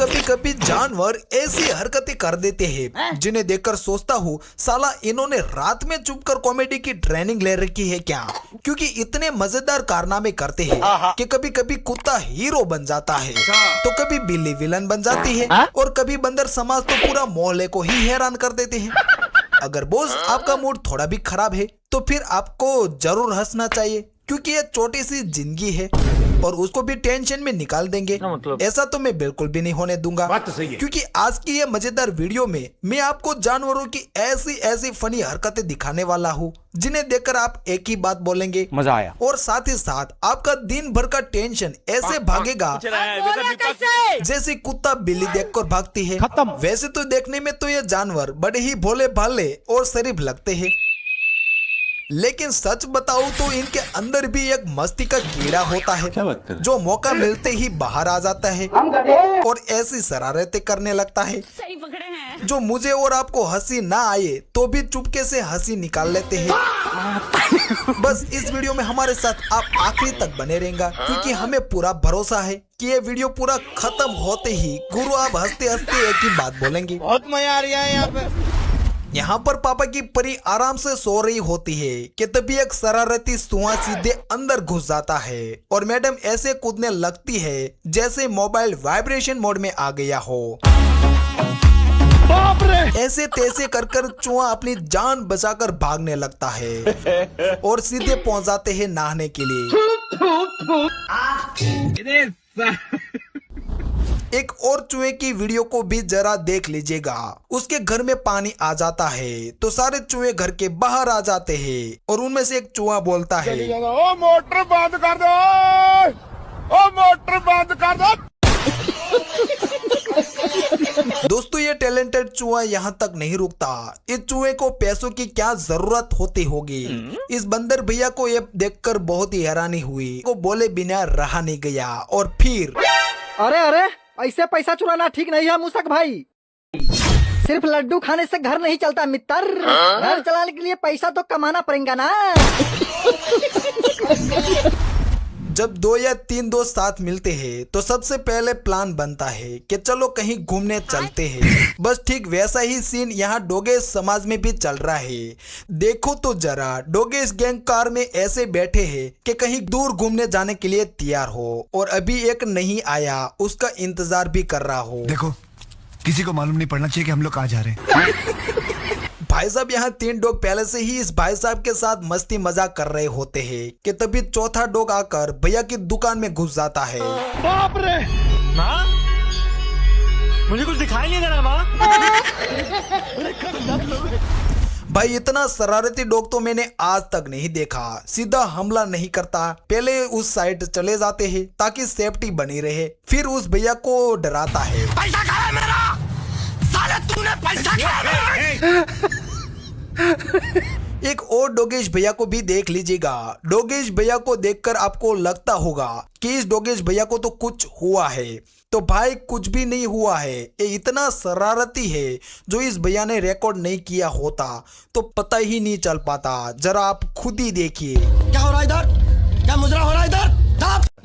कभी कभी जानवर ऐसी हरकतें कर देते हैं जिन्हें देखकर सोचता हूँ साला इन्होंने रात में छुपकर कॉमेडी की ट्रेनिंग ले रखी है क्या, क्योंकि इतने मजेदार कारनामे करते हैं कि कभी कभी कुत्ता हीरो बन जाता है तो कभी बिल्ली विलन बन जाती है और कभी बंदर समाज तो पूरा मोहल्ले को ही हैरान कर देते हैं। अगर बॉस आपका मूड थोड़ा भी खराब है तो फिर आपको जरूर हंसना चाहिए, क्योंकि ये छोटी सी जिंदगी है और उसको भी टेंशन में निकाल देंगे। ऐसा तो मैं बिल्कुल भी नहीं होने दूंगा। बात तो सही है। क्योंकि आज की ये मजेदार वीडियो में मैं आपको जानवरों की ऐसी ऐसी फनी हरकतें दिखाने वाला हूँ जिन्हें देखकर आप एक ही बात बोलेंगे, मजा आया। और साथ ही साथ आपका दिन भर का टेंशन ऐसे भागेगा जैसे कुत्ता बिल्ली देखकर भागती है। खत्म। वैसे तो देखने में तो ये जानवर बड़े ही भोले भाले और शरीफ लगते हैं, लेकिन सच बताऊं तो इनके अंदर भी एक मस्ती का कीड़ा होता है जो मौका मिलते ही बाहर आ जाता है और ऐसी शरारतें करने लगता है सही पकड़े हैं। जो मुझे और आपको हंसी ना आए तो भी चुपके से हंसी निकाल लेते हैं। बस इस वीडियो में हमारे साथ आप आखिरी तक बने रहेंगे, क्योंकि हमें पूरा भरोसा है कि ये वीडियो पूरा खत्म होते ही गुरु आप हंसते हंसते एक ही बात बोलेंगे, बहुत मजा आ रहा है यहाँ पे। यहाँ पर पापा की परी आराम से सो रही होती है कि तभी एक शरारती सुआ सीधे अंदर घुस जाता है और मैडम ऐसे कूदने लगती है जैसे मोबाइल वाइब्रेशन मोड में आ गया हो। बाप रे! ऐसे तैसे कर चूहा अपनी जान बचाकर भागने लगता है और सीधे पहुंच जाते हैं नहाने के लिए। एक और चूहे की वीडियो को भी जरा देख लीजिएगा। उसके घर में पानी आ जाता है तो सारे चूहे घर के बाहर आ जाते हैं और उनमें से एक चूहा बोलता है, ओ मोटर बंद कर दो, ओ मोटर बंद कर दो। दोस्तों ये टैलेंटेड चूहा यहाँ तक नहीं रुकता। इस चूहे को पैसों की क्या जरूरत होती होगी। इस बंदर भैया को ये देखकर बहुत ही हैरानी हुई, वो बोले बिना रहा नहीं गया और फिर अरे अरे ऐसे पैसा चुराना ठीक नहीं है मूसक भाई। सिर्फ लड्डू खाने से घर नहीं चलता मित्र, घर चलाने के लिए पैसा तो कमाना पड़ेगा ना। जब 2 या 3 दोस्त साथ मिलते हैं तो सबसे पहले प्लान बनता है कि चलो कहीं घूमने चलते हैं। बस ठीक वैसा ही सीन यहाँ डोगेश समाज में भी चल रहा है। देखो तो जरा, डोगेश गैंग कार में ऐसे बैठे हैं कि कहीं दूर घूमने जाने के लिए तैयार हो और अभी एक नहीं आया उसका इंतजार भी कर रहा हो। देखो किसी को मालूम नहीं पड़ना चाहिए कि हम लोग कहाँ जा रहे हैं। भाई साहब यहाँ 3 डॉग पहले से ही इस भाई साहब के साथ मस्ती मजाक कर रहे होते हैं कि तभी चौथा डॉग आकर भैया की दुकान में घुस जाता है। बाप रे! माँ, मुझे कुछ दिखाई नहीं दे रहा माँ। भाई इतना शरारती डॉग तो मैंने आज तक नहीं देखा। सीधा हमला नहीं करता, पहले उस साइड चले जाते हैं ताकि सेफ्टी बनी रहे, फिर उस भैया को डराता है। पैसा खाया मेरा, साले तूने पैसा खाया। एक और डोगेश भैया को भी देख लीजिएगा। डोगेश भैया को देखकर आपको लगता होगा कि इस डोगेश भैया को तो कुछ हुआ है, तो भाई कुछ भी नहीं हुआ है। ये इतना शरारती है, जो इस भैया ने रिकॉर्ड नहीं किया होता तो पता ही नहीं चल पाता। जरा आप खुद ही देखिए। क्या हो रहा है इधर, क्या मुजरा हो रहा है इधर।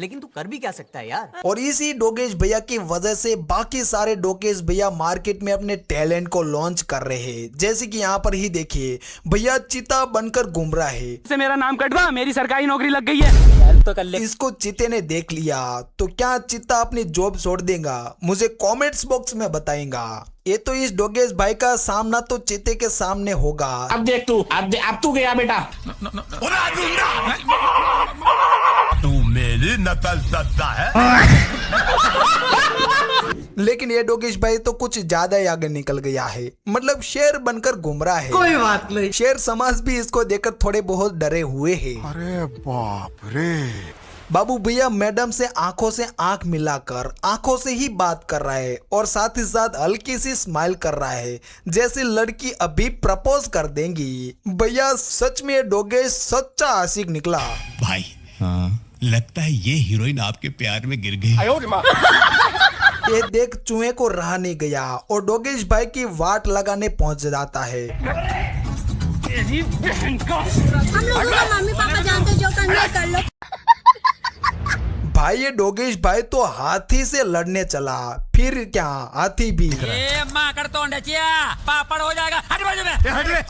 लेकिन तू कर भी क्या सकता है यार। और इसी डोगेश भैया की वजह से बाकी सारे डोगेश भैया मार्केट में अपने टैलेंट को लॉन्च कर रहे हैं। जैसे कि यहाँ पर ही देखिए, भैया चीता बनकर घूम रहा है। से मेरा नाम कटवा, मेरी सरकारी नौकरी लग गई है। तो कर ले। इसको चीते ने देख लिया तो क्या चीता अपनी जॉब छोड़ देगा, मुझे कमेंट्स बॉक्स में बताएगा। ये तो इस डोगेश भाई का सामना तो चीते के सामने होगा। अब देख तू, अब तू गया बेटा। तू मेरी नकल करता है। लेकिन ये डोगेश भाई तो कुछ ज्यादा ही आगे निकल गया है, मतलब शेर बनकर घूम रहा है। कोई बात नहीं। शेर समाज भी इसको देखकर थोड़े बहुत डरे हुए हैं। अरे बाप रे! बाबू भैया मैडम से आंख मिलाकर आंखों से ही बात कर रहा है और साथ ही साथ हल्की सी स्माइल कर रहा है, जैसे लड़की अभी प्रपोज कर देंगी। भैया सच में डोगेश सच्चा आशिक निकला। भाई लगता है ये हीरोइन आपके प्यार में गिर गई। ये देख चूहे को रहा नहीं गया और डोगेश भाई की वाट लगाने पहुंच जाता है। हम लोग मम्मी पापा जानते जो करना है कर लो। भाई ये डोगेश भाई तो हाथी से लड़ने चला, फिर क्या हाथी भी। पापड़ हो जाएगा।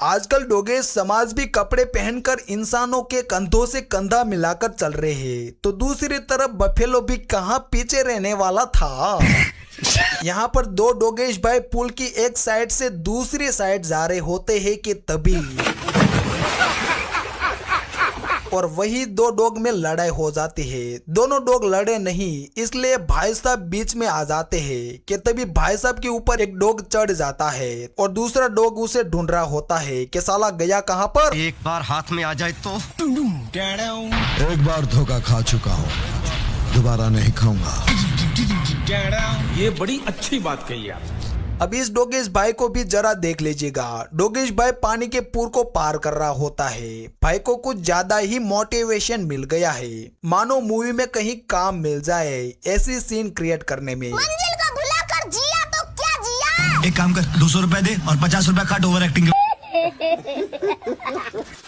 आजकल डोगेश समाज भी कपड़े पहनकर इंसानों के कंधों से कंधा मिलाकर चल रहे हैं, तो दूसरी तरफ बफेलो भी कहाँ पीछे रहने वाला था। यहाँ पर दो डोगेश भाई पुल की एक साइड से दूसरी साइड जा रहे होते हैं कि तभी और वही दो डॉग में लड़ाई हो जाती है। दोनों डॉग लड़े नहीं, इसलिए भाई साहब बीच में आ जाते हैं कि तभी भाई साहब के ऊपर एक डॉग चढ़ जाता है और दूसरा डॉग उसे ढूंढ रहा होता है कि साला गया कहाँ पर। एक बार हाथ में आ जाए तो एक बार धोखा खा चुका हूँ, दोबारा नहीं खाऊंगा। ये बड़ी अच्छी बात कही आप। अब इस डोगेश भाई को भी जरा देख लीजिएगा। डोगेश भाई पानी के पूर को पार कर रहा होता है। भाई को कुछ ज्यादा ही मोटिवेशन मिल गया है, मानो मूवी में कहीं काम मिल जाए ऐसी सीन क्रिएट करने में। मंजिल को भुलाकर जिया तो क्या जिया। एक काम कर, 200 रुपए दे और 50 रुपए काट ओवर एक्टिंग।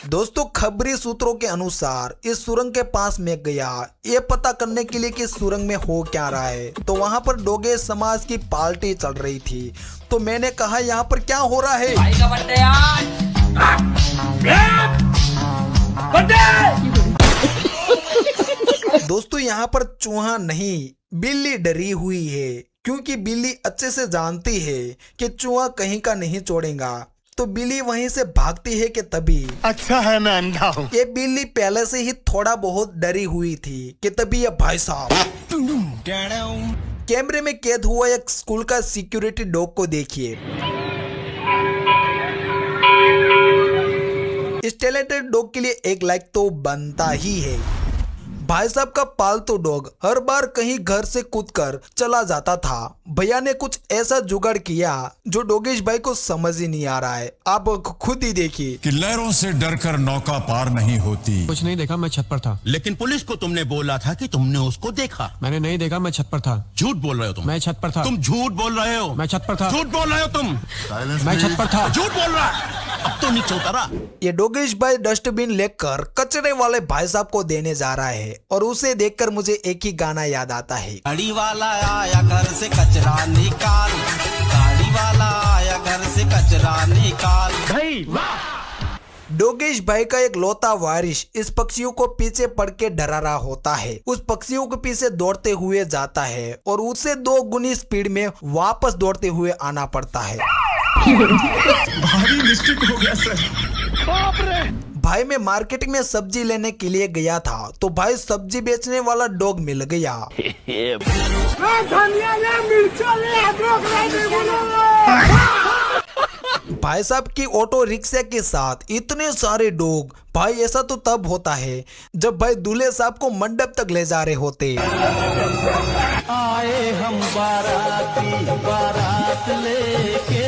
दोस्तों खबरी सूत्रों के अनुसार इस सुरंग के पास में गया ये पता करने के लिए कि सुरंग में हो क्या रहा है, तो वहाँ पर डोगेश समाज की पार्टी चल रही थी। तो मैंने कहा यहाँ पर क्या हो रहा है। दोस्तों यहाँ पर चूहा नहीं, बिल्ली डरी हुई है, क्योंकि बिल्ली अच्छे से जानती है कि चूहा कहीं का नहीं छोड़ेगा। तो बिल्ली वहीं से भागती है कि तभी अच्छा है मैं अंधा हूँ। ये बिल्ली पहले से ही थोड़ा बहुत डरी हुई थी कि तभी ये भाई साहब कैमरे में कैद हुआ एक स्कूल का सिक्योरिटी डॉग को देखिए। इस टैलेंटेड डॉग के लिए एक लाइक तो बनता ही है। भाई साहब का पालतू डॉग हर बार कहीं घर से कूदकर चला जाता था। भैया ने कुछ ऐसा जुगाड़ किया जो डोगेश भाई को समझ ही नहीं आ रहा है। आप खुद ही देखिए कि लहरों से डरकर नौका पार नहीं होती। कुछ नहीं देखा, मैं छत पर था। लेकिन पुलिस को तुमने बोला था कि तुमने उसको देखा। मैंने नहीं देखा, मैं छत पर था। झूठ बोल रहे हो तुम। मैं छत पर था। तुम झूठ बोल रहे हो। मैं छत पर था। झूठ बोल रहे हो तुम। मैं छत पर था। झूठ बोल रहा है। अब तो नीचे उतारा। ये डोगेश भाई डस्टबिन लेकर कचरे वाले भाई साहब को देने जा रहा है और उसे देखकर मुझे एक ही गाना याद आता है। गाड़ी वाला आया घर से कचरा निकाल, गाड़ी वाला आया घर से कचरा निकाल। भाई वाह। डोगेश भाई का एक लौता वारिश इस पक्षियों को पीछे पड़ के डरा रहा होता है। उस पक्षियों के पीछे दौड़ते हुए जाता है और उसे 2 गुनी स्पीड में वापस दौड़ते हुए आना पड़ता है। भारी मिस्टेक हो गया सर। बाप रे। भाई मैं मार्केटिंग में सब्जी लेने के लिए गया था, तो भाई सब्जी बेचने वाला डॉग मिल गया। भाई साहब की ऑटो रिक्शा के साथ इतने सारे डॉग। भाई ऐसा तो तब होता है जब भाई दूल्हे साहब को मंडप तक ले जा रहे होते। आए हम बाराती बारात लेके,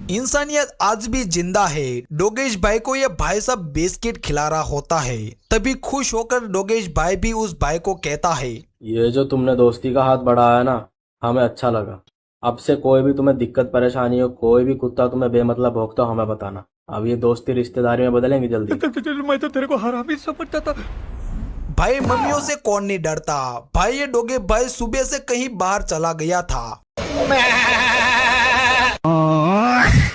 इंसानियत आज भी जिंदा है। डोगेश भाई को ये भाई साहब बिस्किट खिला रहा होता है, तभी खुश होकर डोगेश भाई भी उस भाई को कहता है, ये जो तुमने दोस्ती का हाथ बढ़ाया ना, हमें अच्छा लगा। अब से कोई भी तुम्हें दिक्कत परेशानी हो, कोई भी कुत्ता तुम्हें बेमतलब भौंकता हो, हमें बताना। अब ये दोस्ती रिश्तेदारी में बदलेंगे जल्दी। मैं तो तेरे को हरामी समझता था। भाई मम्मियों से कौन नहीं डरता। भाई ये डोगे भाई सुबह से कहीं बाहर चला गया था,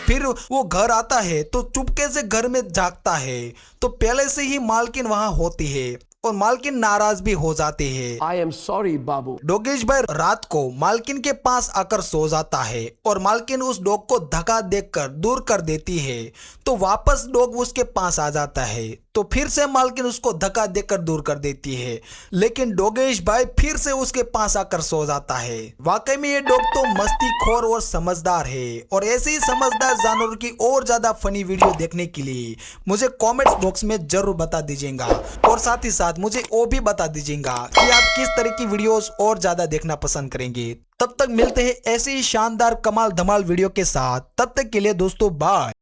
फिर वो घर आता है तो चुपके से घर में झांकता है, तो पहले से ही मालकिन वहां होती है और मालकिन नाराज भी हो जाते हैं। आई एम सॉरी बाबू। डोगेश भाई रात को मालकिन के पास आकर सो जाता है और मालकिन उस डॉग को धक्का देकर दूर कर देती है, तो वापस डॉग उसके पास आ जाता है, तो फिर से मालकिन उसको धक्का देकर दूर कर देती है, लेकिन डोगेश भाई फिर से उसके पास आकर सो जाता है। वाकई में ये डॉग तो मस्तीखोर और समझदार है। और ऐसे ही समझदार जानवरों की और ज्यादा फनी वीडियो देखने के लिए मुझे कमेंट्स बॉक्स में जरूर बता दीजिएगा, और साथ ही साथ मुझे वो भी बता दीजिएगा कि आप किस तरह की वीडियोस और ज्यादा देखना पसंद करेंगे। तब तक मिलते हैं ऐसे ही शानदार कमाल धमाल वीडियो के साथ। तब तक के लिए दोस्तों बाय।